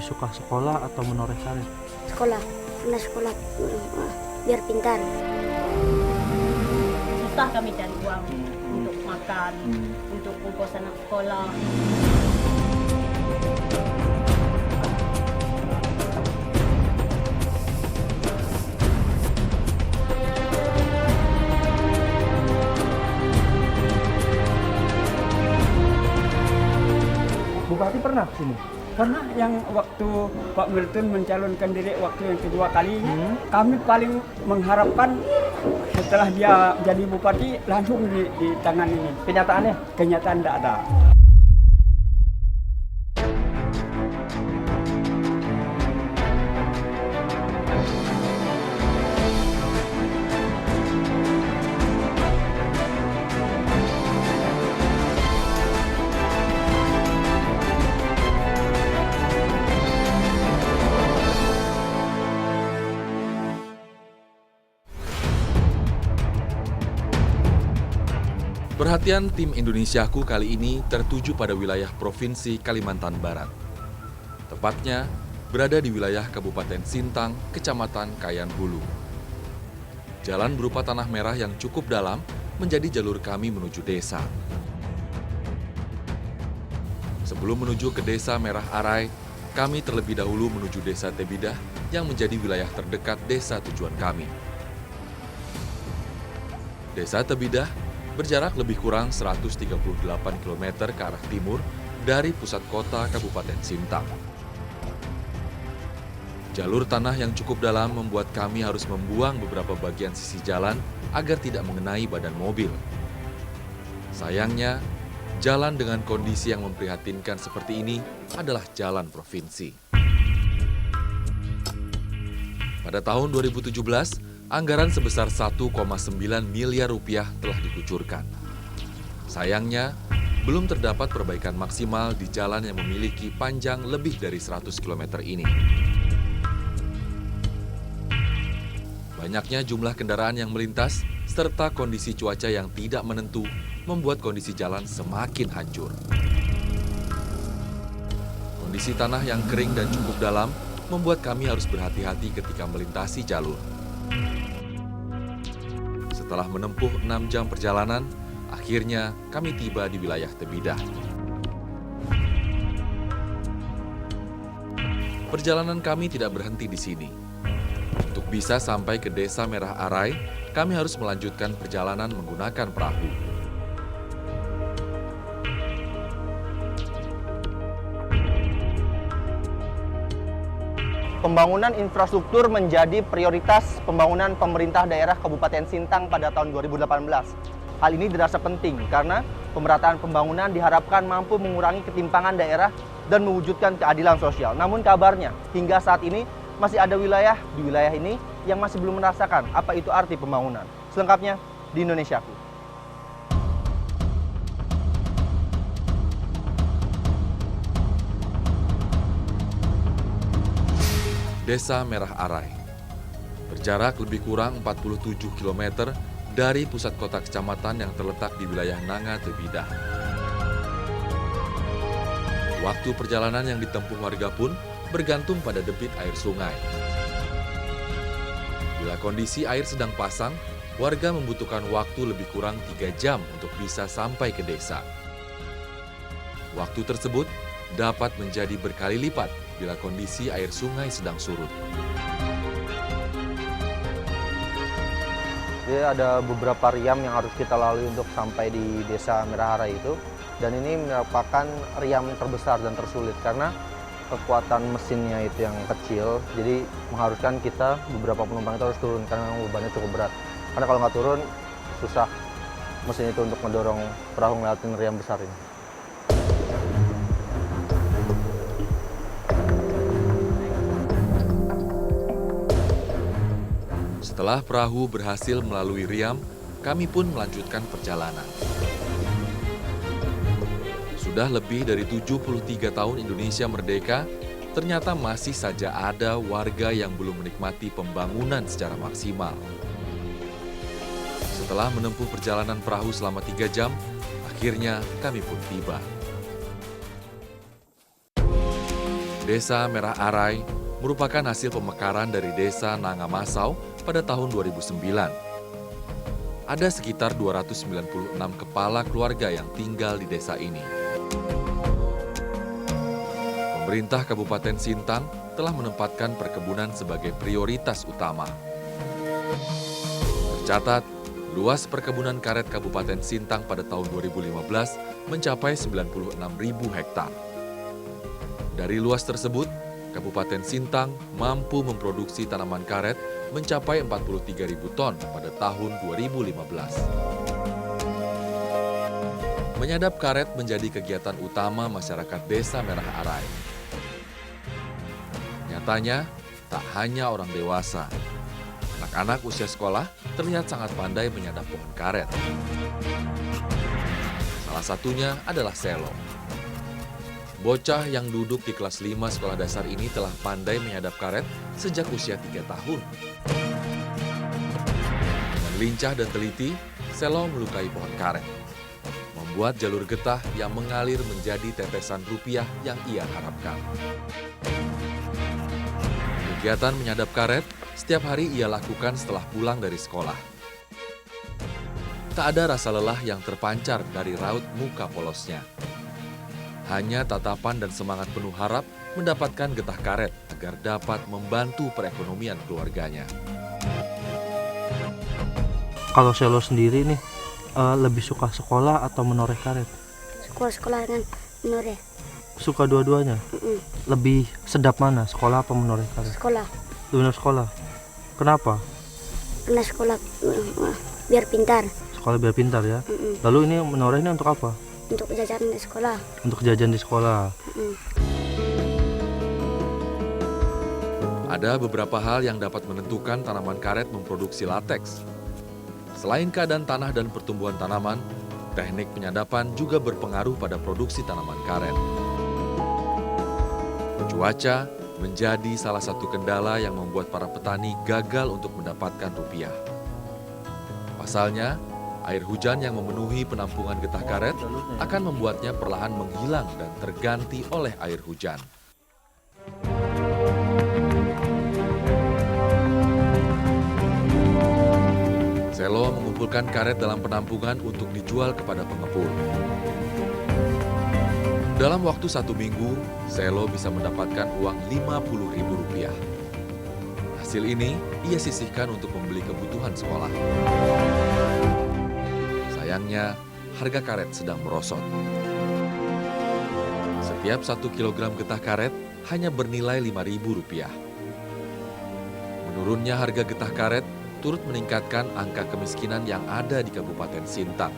lebih suka sekolah atau menoreh karir? Sekolah, karena sekolah biar pintar. Susah kami cari uang untuk makan, untuk ongkos anak sekolah. Bupati pernah ke sini? Karena yang waktu Pak Milton mencalonkan diri waktu yang kedua kalinya, kami paling mengharapkan setelah dia jadi bupati langsung di tangan ini. Kenyataannya? Kenyataan tidak ada. Perhatian tim Indonesiaku kali ini tertuju pada wilayah Provinsi Kalimantan Barat. Tepatnya berada di wilayah Kabupaten Sintang, Kecamatan Kayan Hulu. Jalan berupa tanah merah yang cukup dalam menjadi jalur kami menuju desa. Sebelum menuju ke Desa Merah Arai, kami terlebih dahulu menuju Desa Tebidah yang menjadi wilayah terdekat desa tujuan kami. Desa Tebidah berjarak lebih kurang 138 km ke arah timur dari pusat kota Kabupaten Sintang. Jalur tanah yang cukup dalam membuat kami harus membuang beberapa bagian sisi jalan agar tidak mengenai badan mobil. Sayangnya, jalan dengan kondisi yang memprihatinkan seperti ini adalah jalan provinsi. Pada tahun 2017, anggaran sebesar 1,9 miliar rupiah telah dikucurkan. Sayangnya, belum terdapat perbaikan maksimal di jalan yang memiliki panjang lebih dari 100 km ini. Banyaknya jumlah kendaraan yang melintas, serta kondisi cuaca yang tidak menentu, membuat kondisi jalan semakin hancur. Kondisi tanah yang kering dan cukup dalam, membuat kami harus berhati-hati ketika melintasi jalur. Setelah menempuh 6 jam perjalanan, akhirnya kami tiba di wilayah Tebidah. Perjalanan kami tidak berhenti di sini. Untuk bisa sampai ke Desa Merah Arai, kami harus melanjutkan perjalanan menggunakan perahu. Pembangunan infrastruktur menjadi prioritas pembangunan pemerintah daerah Kabupaten Sintang pada tahun 2018. Hal ini dirasa penting karena pemerataan pembangunan diharapkan mampu mengurangi ketimpangan daerah dan mewujudkan keadilan sosial. Namun kabarnya hingga saat ini masih ada wilayah di wilayah ini yang masih belum merasakan apa itu arti pembangunan. Selengkapnya di Indonesiaku. Desa Merah Arai berjarak lebih kurang 47 km dari pusat kota kecamatan yang terletak di wilayah Nanga Tebidah. Waktu perjalanan yang ditempuh warga pun bergantung pada debit air sungai. Bila kondisi air sedang pasang, warga membutuhkan waktu lebih kurang 3 jam untuk bisa sampai ke desa. Waktu tersebut dapat menjadi berkali lipat bila kondisi air sungai sedang surut. Jadi ada beberapa riam yang harus kita lalui untuk sampai di Desa Merah Arai itu. Dan ini merupakan riam terbesar dan tersulit karena kekuatan mesinnya itu yang kecil. Jadi mengharuskan kita beberapa penumpang itu harus turun karena memang bebannya cukup berat. Karena kalau nggak turun, susah mesin itu untuk mendorong perahu ngelewatin riam besar ini. Setelah perahu berhasil melalui riam, kami pun melanjutkan perjalanan. Sudah lebih dari 73 tahun Indonesia merdeka, ternyata masih saja ada warga yang belum menikmati pembangunan secara maksimal. Setelah menempuh perjalanan perahu selama 3 jam, akhirnya kami pun tiba. Desa Merah Arai merupakan hasil pemekaran dari Desa Nangamasau pada tahun 2009. Ada sekitar 296 kepala keluarga yang tinggal di desa ini. Pemerintah Kabupaten Sintang telah menempatkan perkebunan sebagai prioritas utama. Tercatat, luas perkebunan karet Kabupaten Sintang pada tahun 2015 mencapai 96.000 hektar. Dari luas tersebut, Kabupaten Sintang mampu memproduksi tanaman karet mencapai 43.000 ton pada tahun 2015. Menyadap karet menjadi kegiatan utama masyarakat Desa Merah Arai. Nyatanya, tak hanya orang dewasa. Anak-anak usia sekolah terlihat sangat pandai menyadap pohon karet. Salah satunya adalah Selo. Bocah yang duduk di kelas 5 sekolah dasar ini telah pandai menyadap karet sejak usia 3 tahun. Dengan lincah dan teliti, Selo melukai pohon karet, membuat jalur getah yang mengalir menjadi tetesan rupiah yang ia harapkan. Kegiatan menyadap karet setiap hari ia lakukan setelah pulang dari sekolah. Tak ada rasa lelah yang terpancar dari raut muka polosnya. Hanya tatapan dan semangat penuh harap mendapatkan getah karet agar dapat membantu perekonomian keluarganya. Kalau Selo sendiri nih, lebih suka sekolah atau menoreh karet? Sekolah dengan menoreh. Suka dua-duanya? Lebih sedap mana, sekolah apa menoreh karet? Sekolah. Lebih sekolah. Kenapa? Karena sekolah biar pintar. Sekolah biar pintar ya. Lalu ini menoreh ini untuk apa? Untuk jajan di sekolah. Untuk jajan di sekolah. Ada beberapa hal yang dapat menentukan tanaman karet memproduksi lateks. Selain keadaan tanah dan pertumbuhan tanaman, teknik penyadapan juga berpengaruh pada produksi tanaman karet. Cuaca menjadi salah satu kendala yang membuat para petani gagal untuk mendapatkan rupiah. Pasalnya, air hujan yang memenuhi penampungan getah karet akan membuatnya perlahan menghilang dan terganti oleh air hujan. Selo mengumpulkan karet dalam penampungan untuk dijual kepada pengepul. Dalam waktu 1 minggu, Selo bisa mendapatkan uang Rp50.000. Hasil ini ia sisihkan untuk membeli kebutuhan sekolah. Sayangnya, harga karet sedang merosot. Setiap 1 kilogram getah karet hanya bernilai Rp5.000. Menurunnya harga getah karet turut meningkatkan angka kemiskinan yang ada di Kabupaten Sintang.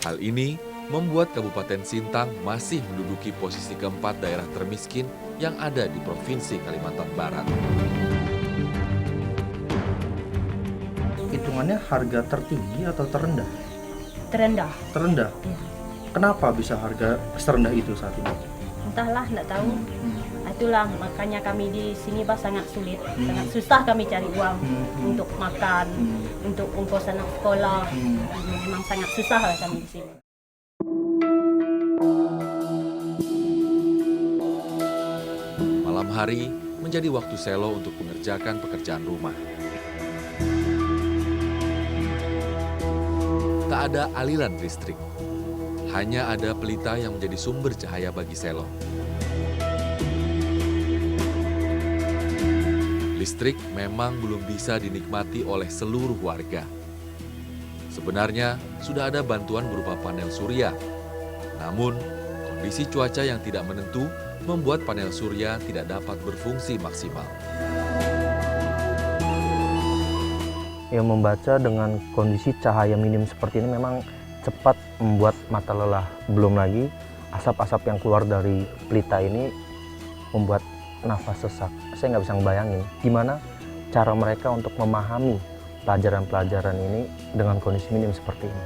Hal ini membuat Kabupaten Sintang masih menduduki posisi keempat daerah termiskin yang ada di Provinsi Kalimantan Barat. Hitungannya harga tertinggi atau terendah? Terendah. Terendah? Ya. Kenapa bisa harga serendah itu saat ini? Entahlah, enggak tahu. Itulah makanya kami di sini sangat sulit, sangat susah kami cari uang untuk makan, untuk ongkos anak sekolah. Memang sangat susah lah kami di sini. Malam hari menjadi waktu Selo untuk mengerjakan pekerjaan rumah. Tak ada aliran listrik, hanya ada pelita yang menjadi sumber cahaya bagi Selo. Listrik memang belum bisa dinikmati oleh seluruh warga. Sebenarnya sudah ada bantuan berupa panel surya. Namun, kondisi cuaca yang tidak menentu membuat panel surya tidak dapat berfungsi maksimal. Ya, membaca dengan kondisi cahaya minim seperti ini memang cepat membuat mata lelah. Belum lagi asap-asap yang keluar dari pelita ini membuat nafas sesak. Saya nggak bisa ngebayangin gimana cara mereka untuk memahami pelajaran-pelajaran ini dengan kondisi minim seperti ini.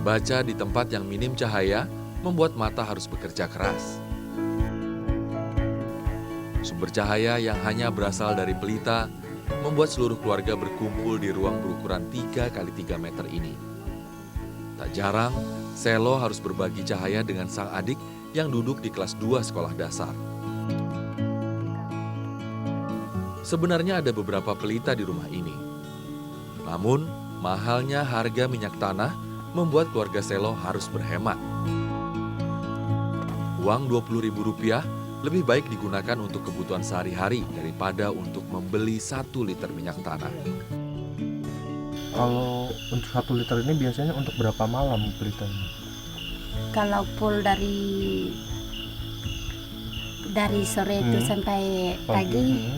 Membaca di tempat yang minim cahaya membuat mata harus bekerja keras. Sumber cahaya yang hanya berasal dari pelita membuat seluruh keluarga berkumpul di ruang berukuran 3 kali 3 meter ini. Tak jarang, Selo harus berbagi cahaya dengan sang adik yang duduk di kelas 2 sekolah dasar. Sebenarnya ada beberapa pelita di rumah ini. Namun, mahalnya harga minyak tanah membuat keluarga Selo harus berhemat. Uang Rp20.000 lebih baik digunakan untuk kebutuhan sehari-hari daripada untuk membeli 1 liter minyak tanah. Kalau untuk 1 liter ini biasanya untuk berapa malam pelitanya? Kalau full dari sore itu sampai pagi,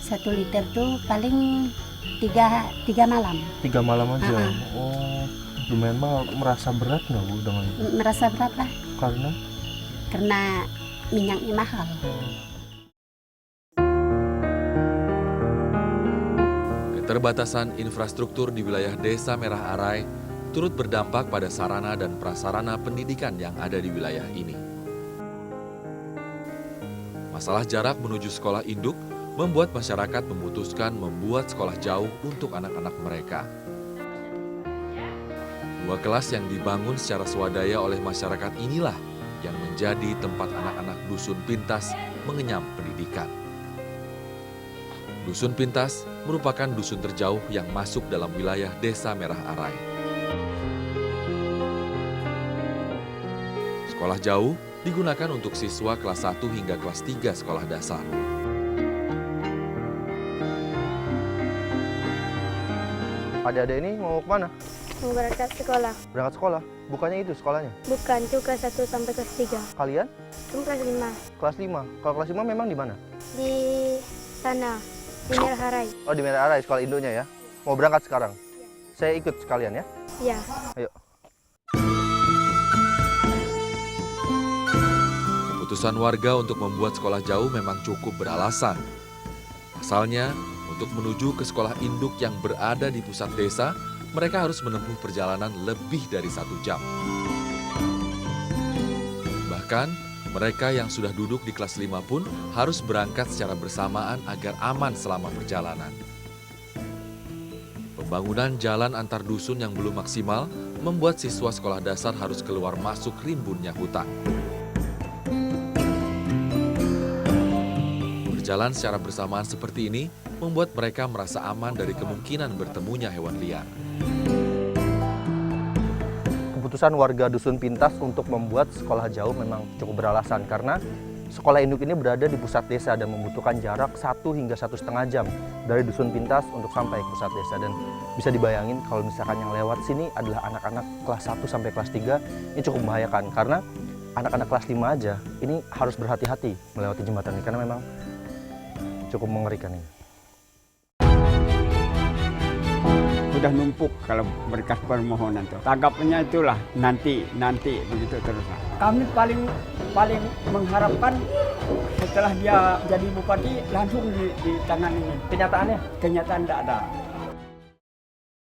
1 liter tuh paling 3 malam. 3 malam aja. Oh, lumayan mahal. Merasa berat nggak Bu dengan itu? Merasa berat lah Karena minyaknya mahal. Keterbatasan infrastruktur di wilayah Desa Merah Arai turut berdampak pada sarana dan prasarana pendidikan yang ada di wilayah ini. Masalah jarak menuju sekolah induk membuat masyarakat memutuskan membuat sekolah jauh untuk anak-anak mereka. 2 kelas yang dibangun secara swadaya oleh masyarakat inilah yang menjadi tempat anak-anak Dusun Pintas mengenyam pendidikan. Dusun Pintas merupakan dusun terjauh yang masuk dalam wilayah Desa Merah Arai. Sekolah jauh digunakan untuk siswa kelas 1 hingga kelas 3 sekolah dasar. Adik-adik ini mau kemana? Mau berangkat sekolah? Berangkat sekolah? Bukannya itu sekolahnya? Bukan, juga 1 sampai kelas 3. Kalian? Cuma kelas 5. Kelas 5. Kalau kelas 5 memang di mana? Di sana, di Merah Arai. Oh, di Merah Arai, sekolah induknya ya? Mau berangkat sekarang? Saya ikut sekalian ya? Ya. Ayo. Keputusan warga untuk membuat sekolah jauh memang cukup beralasan. Pasalnya, untuk menuju ke sekolah induk yang berada di pusat desa, mereka harus menempuh perjalanan lebih dari 1 jam. Bahkan, mereka yang sudah duduk di kelas 5 pun harus berangkat secara bersamaan agar aman selama perjalanan. Pembangunan jalan antar dusun yang belum maksimal membuat siswa sekolah dasar harus keluar masuk rimbunnya hutan. Berjalan secara bersamaan seperti ini membuat mereka merasa aman dari kemungkinan bertemunya hewan liar. Keputusan warga Dusun Pintas untuk membuat sekolah jauh memang cukup beralasan karena sekolah induk ini berada di pusat desa dan membutuhkan jarak 1 hingga 1,5 jam dari Dusun Pintas untuk sampai ke pusat desa. Dan bisa dibayangin kalau misalkan yang lewat sini adalah anak-anak kelas 1 sampai kelas 3, ini cukup membahayakan karena anak-anak kelas 5 aja ini harus berhati-hati melewati jembatan ini karena memang cukup mengerikan ini. Sudah numpuk kalau berkas permohonan tuh. Tanggapnya itulah nanti begitu terus. Kami paling mengharapkan setelah dia jadi bupati langsung ditangani. Kenyataannya? Kenyataan tidak ada.